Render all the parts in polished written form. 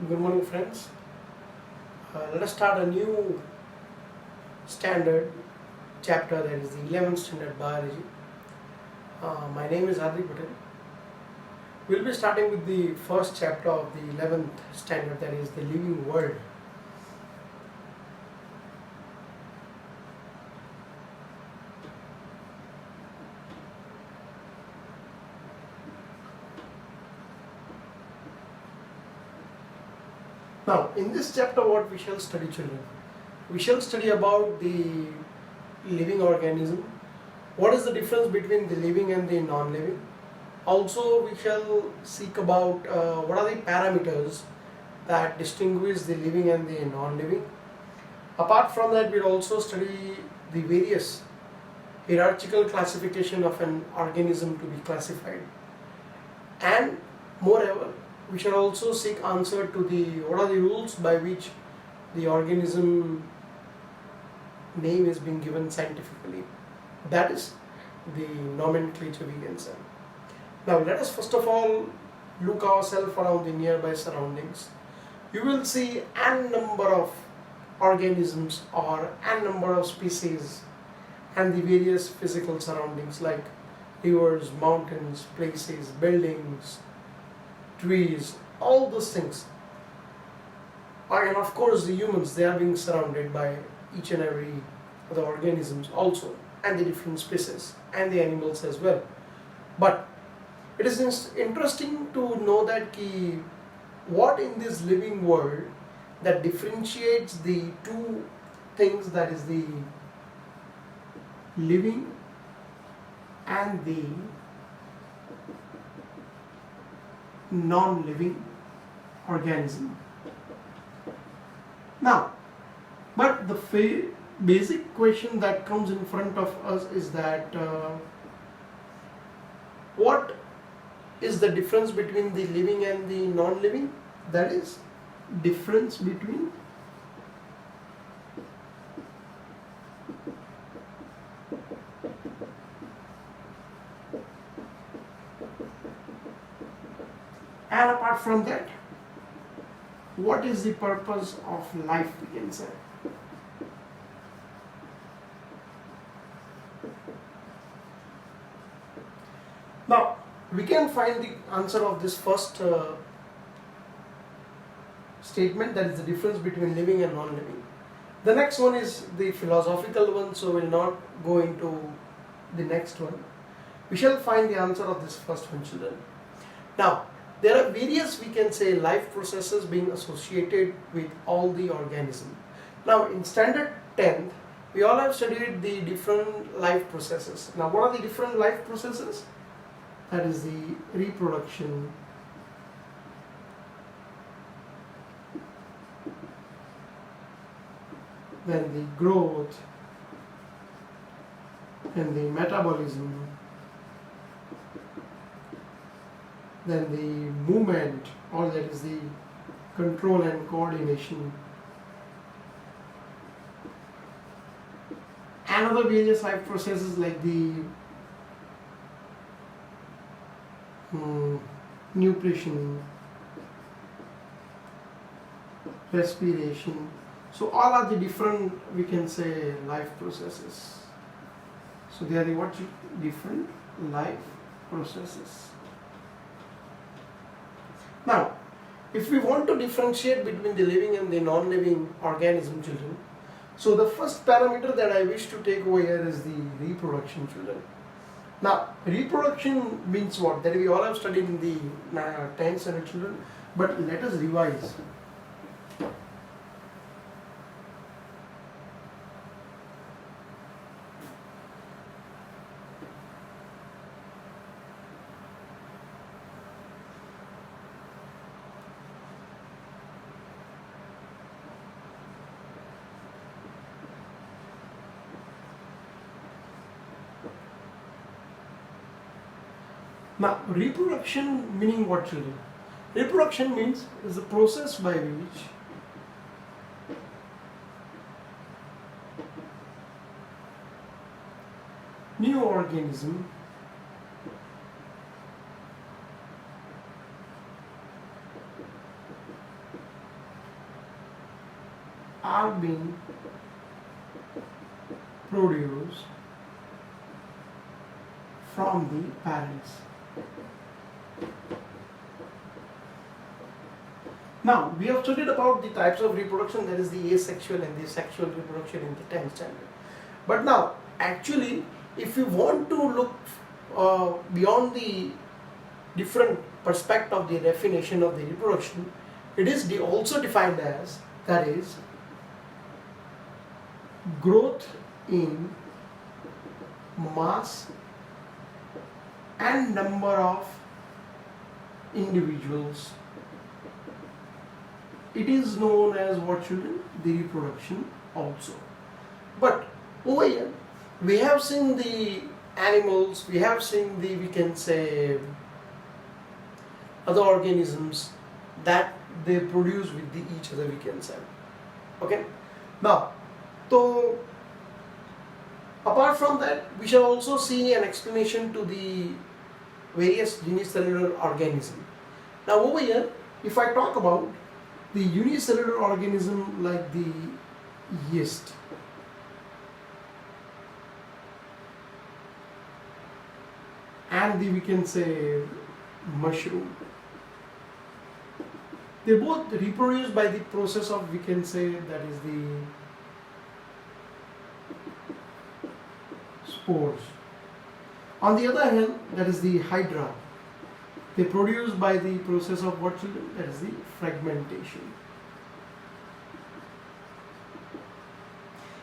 Good morning, friends. Let us start a new standard chapter, that is the 11th standard biology. My name is Hardik Patel. We'll be starting with the first chapter of the 11th standard, that is the living world. Now, in this chapter, what we shall study, children? We shall study about the living organism. What is the difference between the living and the non-living? Also, we shall seek about what are the parameters that distinguish the living and the non-living. Apart from that, we'll also study the various hierarchical classification of an organism to be classified. And moreover, we shall also seek answer to the what are the rules by which the organism name is being given scientifically. That is the nomenclature, we can say. Now let us first of all look ourselves around the nearby surroundings. You will see n number of organisms or n number of species and the various physical surroundings like rivers, mountains, places, buildings, trees, all those things. And of course the humans, they are being surrounded by each and every other organisms also, and the different species and the animals as well. But it is interesting to know that what in this living world that differentiates the two things, that is the living and the non-living organism. Now, but the basic question that comes in front of us is that what is the difference between the living and the non-living? That is, difference between and apart from that, what is the purpose of life, we can say. Now, we can find the answer of this first statement, that is the difference between living and non-living. The next one is the philosophical one, so we'll not go into the next one. We shall find the answer of this first one, children. Now, there are various, we can say, life processes being associated with all the organism. Now, in standard 10th, we all have studied the different life processes. Now, what are the different life processes? That is the reproduction, then the growth, and the metabolism, then the movement, or that is the control and coordination, and other various life processes like the nutrition, respiration. So all are the different, we can say, life processes. So they are the what? Different life processes. Now, if we want to differentiate between the living and the non-living organism, children, so the first parameter that I wish to take over here is the reproduction, children. Now, reproduction means what? That we all have studied in the 10th standard, children, but let us revise. Now, reproduction meaning what, children? Reproduction means is the process by which new organism are being produced from the parents. Now, we have studied about the types of reproduction, that is the asexual and the sexual reproduction in the 10th standard. But now, actually, if you want to look beyond the different perspective of the definition of the reproduction, it is also defined as, that is, growth in mass and number of individuals. It is known as what, children? The reproduction also. But over here we have seen the animals, we have seen the, we can say, other organisms that they produce with each other, we can say. Okay. Now, so apart from that, we shall also see an explanation to the various unicellular organism. Now over here, if I talk about the unicellular organism like the yeast, and the, we can say, mushroom, they both reproduce by the process of, we can say, that is the spores. On the other hand, that is the hydra, they produce by the process of what, children? That is the fragmentation.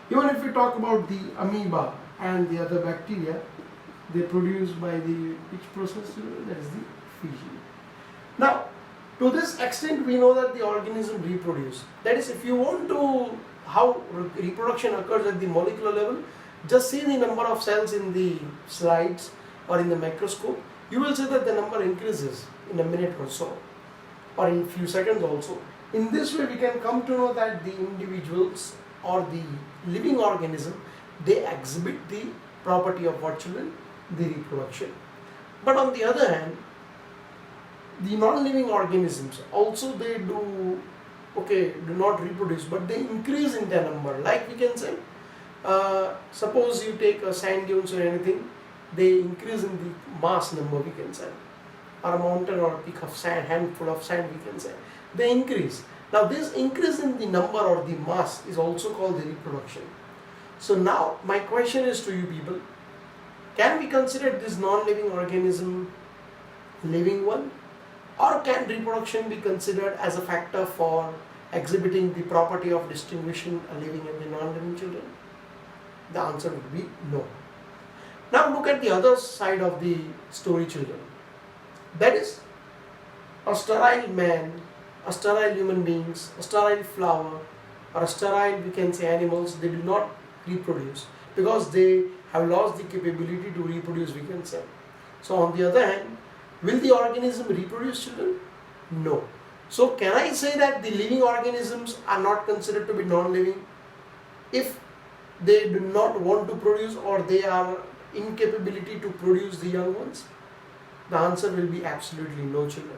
Even if we talk about the amoeba and the other bacteria, they produce by the which process? That is the fission. Now, to this extent, we know that the organism reproduce. That is, if you want to how reproduction occurs at the molecular level, just see the number of cells in the slides or in the microscope. You will see that the number increases in a minute or so, or in a few seconds also. In this way, we can come to know that the individuals or the living organism, they exhibit the property of what, children? The reproduction. But on the other hand, the non-living organisms also, they do not reproduce, but they increase in their number. Like we can say, suppose you take a sand dunes or anything, they increase in the mass number, we can say, or a mountain or a peak of sand, handful of sand, we can say, they increase. Now this increase in the number or the mass is also called the reproduction. So now my question is to you people, can we consider this non-living organism living one, or can reproduction be considered as a factor for exhibiting the property of distinguishing a living and the non-living children? The answer would be no. Now look at the other side of the story, children. That is, a sterile man, a sterile human beings, a sterile flower, or a sterile, we can say, animals, they do not reproduce because they have lost the capability to reproduce, we can say. So on the other hand, will the organism reproduce, children? No. So can I say that the living organisms are not considered to be non-living if they do not want to produce, or they are incapability to produce the young ones? The answer will be absolutely no, children.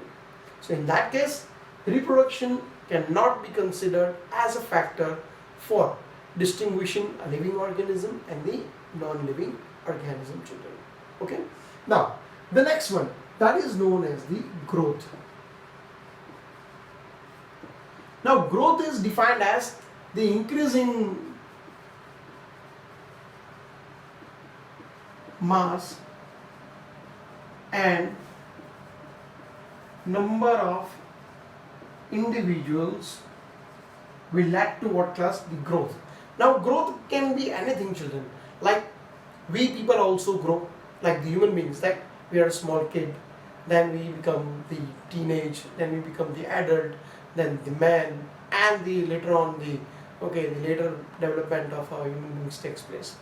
So in that case, reproduction cannot be considered as a factor for distinguishing a living organism and the non-living organism, children. Okay. Now the next one, that is known as the growth. Now growth is defined as the increase in mass and number of individuals will lead to what class? The growth. Now growth can be anything, children. Like we people also grow, like the human beings, that we are a small kid, then we become the teenage, then we become the adult, then the man, and the later on the later development of our human beings takes place.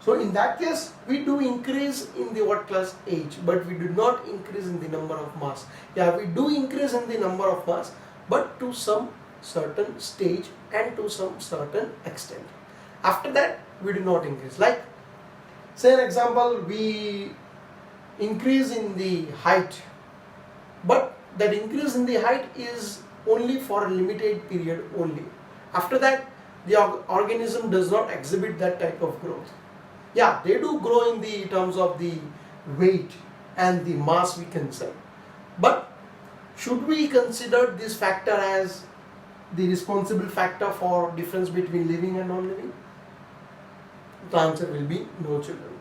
So in that case, we do increase in the what class? Age, but we do not increase in the number of mass. Yeah, we do increase in the number of mass, but to some certain stage and to some certain extent. After that, we do not increase. Like, say an example, we increase in the height, but that increase in the height is only for a limited period only. After that, the organism does not exhibit that type of growth. Yeah, they do grow in the terms of the weight and the mass, we can say. But should we consider this factor as the responsible factor for difference between living and non-living? The answer will be no, children.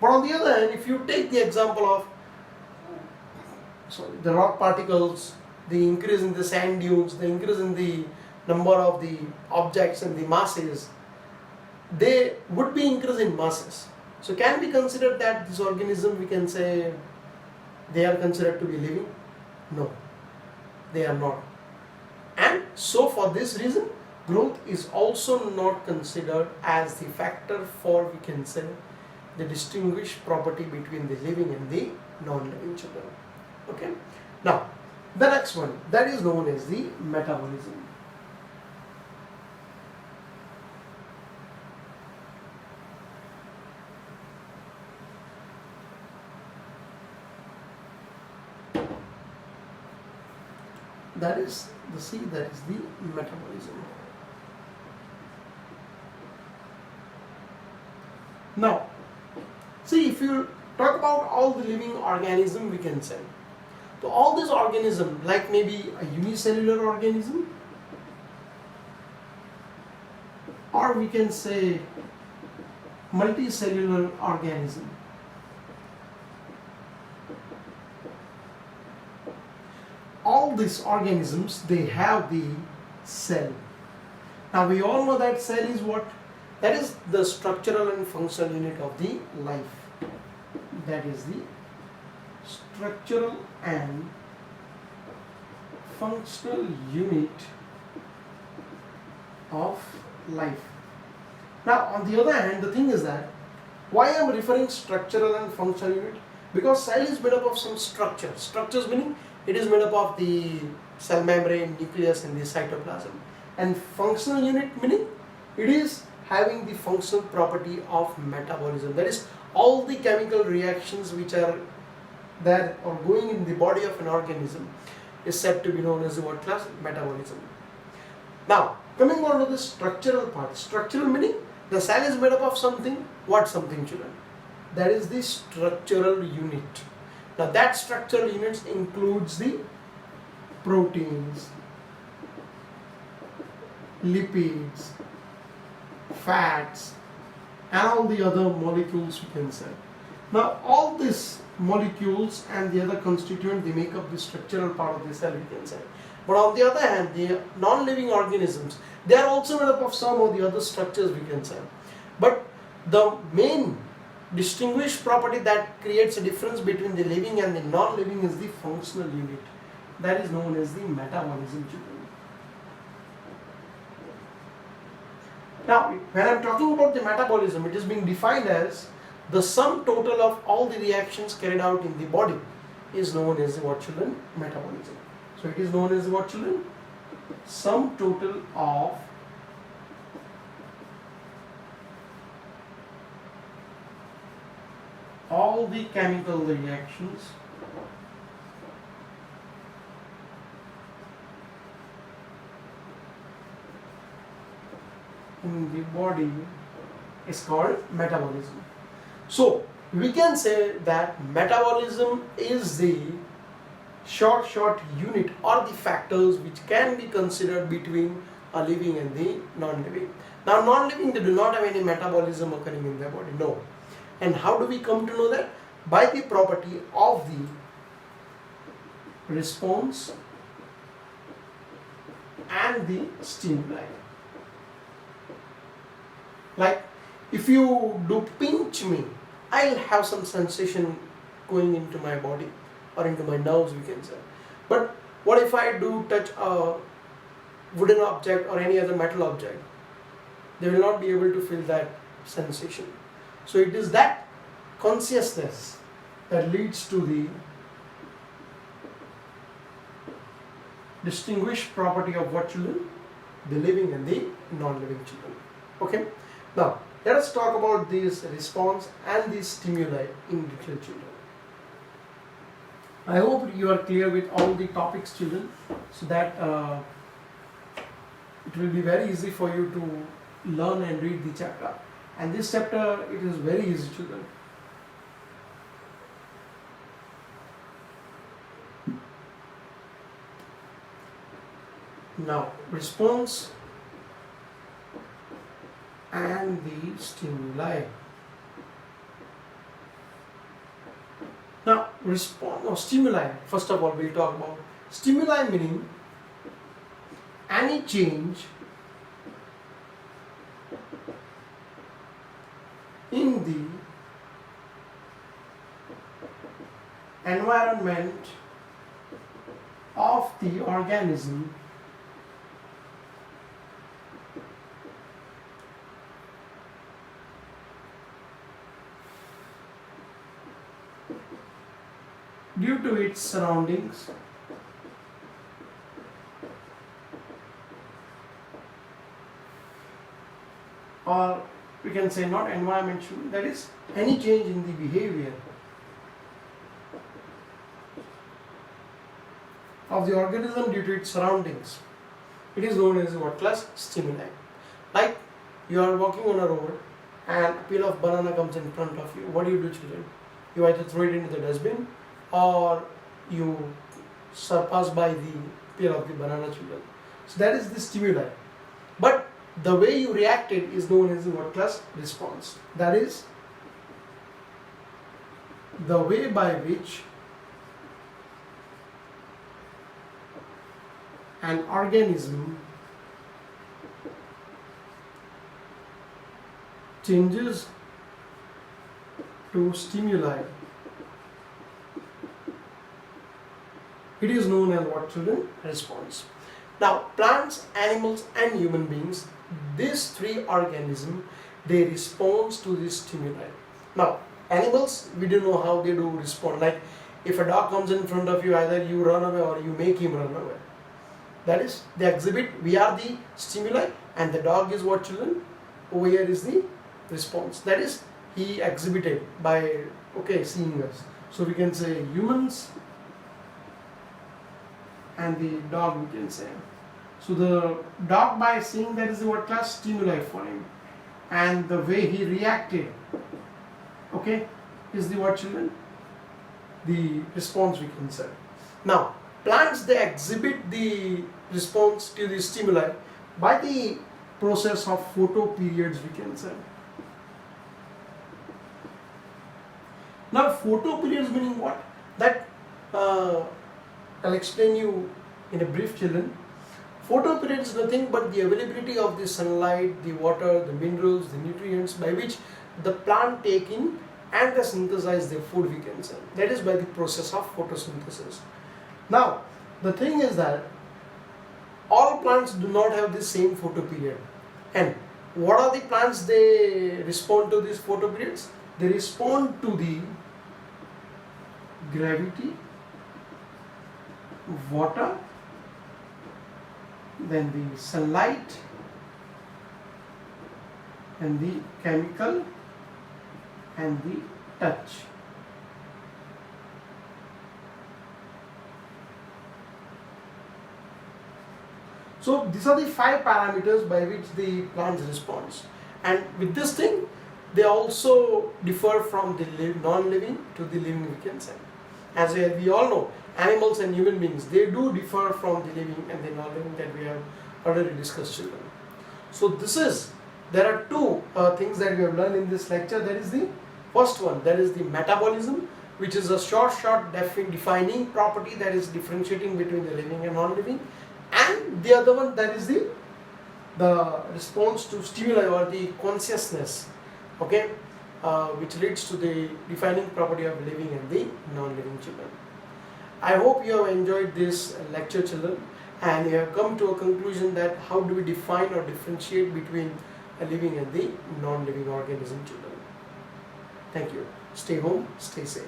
But on the other hand, if you take the example of the rock particles, the increase in the sand dunes, the increase in the number of the objects and the masses, they would be increase in masses. So can we consider that this organism, we can say, they are considered to be living? No, they are not. And so for this reason, growth is also not considered as the factor for, we can say, the distinguished property between the living and the non-living children. Okay. Now, the next one, that is known as the metabolism. That is the metabolism. Now, see, if you talk about all the living organism, we can say, so all these organisms, like maybe a unicellular organism, or we can say multicellular organism. All these organisms, they have the cell. Now we all know that cell is what? That is the structural and functional unit of the life. That is the structural and functional unit of life. Now on the other hand, the thing is that, why I am referring structural and functional unit? Because cell is made up of some structure. Structures meaning it is made up of the cell membrane, nucleus and the cytoplasm. And functional unit meaning it is having the functional property of metabolism. That is, all the chemical reactions which are there or going in the body of an organism is said to be known as the what class? Metabolism. Now, coming on to the structural part. Structural meaning the cell is made up of something. What something, children? That is the structural unit. Now that structural units includes the proteins, lipids, fats, and all the other molecules, we can say. Now all these molecules and the other constituent, they make up the structural part of the cell, we can say. But on the other hand, the non-living organisms, they are also made up of some of the other structures, we can say. But the main distinguished property that creates a difference between the living and the non-living is the functional unit. That is known as the metabolism, children. Now, when I am talking about the metabolism, it is being defined as the sum total of all the reactions carried out in the body is known as what, children? Metabolism. So it is known as what, children? Sum total of all the chemical reactions in the body is called metabolism. So we can say that metabolism is the short unit or the factors which can be considered between a living and the non-living. Now non-living, they do not have any metabolism occurring in their body, no. And how do we come to know that? By the property of the response and the stimuli. Like if you do pinch me, I'll have some sensation going into my body or into my nerves, we can say. But what if I do touch a wooden object or any other metal object? They will not be able to feel that sensation. So it is that consciousness that leads to the distinguished property of what, children? The living and the non-living children. Okay. Now let us talk about this response and the stimuli in little children. I hope you are clear with all the topics, children, so that it will be very easy for you to learn and read the chapter. And this chapter, it is very easy, children. Now, response and the stimuli. Now, response or stimuli, first of all, we'll talk about stimuli, meaning any change in the environment of the organism due to its surroundings or we can say not environment, that is any change in the behavior of the organism due to its surroundings. It is known as what class? Stimuli. Like you are walking on a road and a peel of banana comes in front of you. What do, children? You either throw it into the dustbin or you surpass by the peel of the banana, children. So that is the stimuli. But the way you reacted is known as the what class? Response. That is the way by which an organism changes to stimuli. It is known as what, children? Response. Now, plants, animals and human beings, these three organisms, they respond to this stimuli. Now, animals, we don't know how they do respond. Like if a dog comes in front of you, either you run away or you make him run away. That is, they exhibit, we are the stimuli and the dog is what, children? Over here is the response. That is, he exhibited by, seeing us. So we can say humans and the dog, we can say. So the dog, by seeing, that is the what class? Stimuli for him. And the way he reacted, is the what, children? The response, we can say. Now, plants, they exhibit the response to the stimuli by the process of photoperiods, we can say. Now, photoperiods meaning what? That I'll explain you in a brief, children. Photoperiod is nothing but the availability of the sunlight, the water, the minerals, the nutrients by which the plant take in and they synthesize their food, we can say. That is by the process of photosynthesis. Now, the thing is that all plants do not have the same photoperiod. And what are the plants they respond to these photoperiods? They respond to the gravity, water, then the sunlight, and the chemical, and the touch. So these are the 5 parameters by which the plants responds. And with this thing, they also differ from the non-living to the living, we can say. As we all know, animals and human beings, they do differ from the living and the non-living that we have already discussed, children. So there are 2 things that we have learned in this lecture. That is the first one, that is the metabolism, which is a short defining property that is differentiating between the living and non-living. And the other one, that is the response to stimuli or the consciousness, which leads to the defining property of living and the non-living, children. I hope you have enjoyed this lecture, children, and you have come to a conclusion that how do we define or differentiate between a living and the non-living organism, children. Thank you. Stay home, stay safe.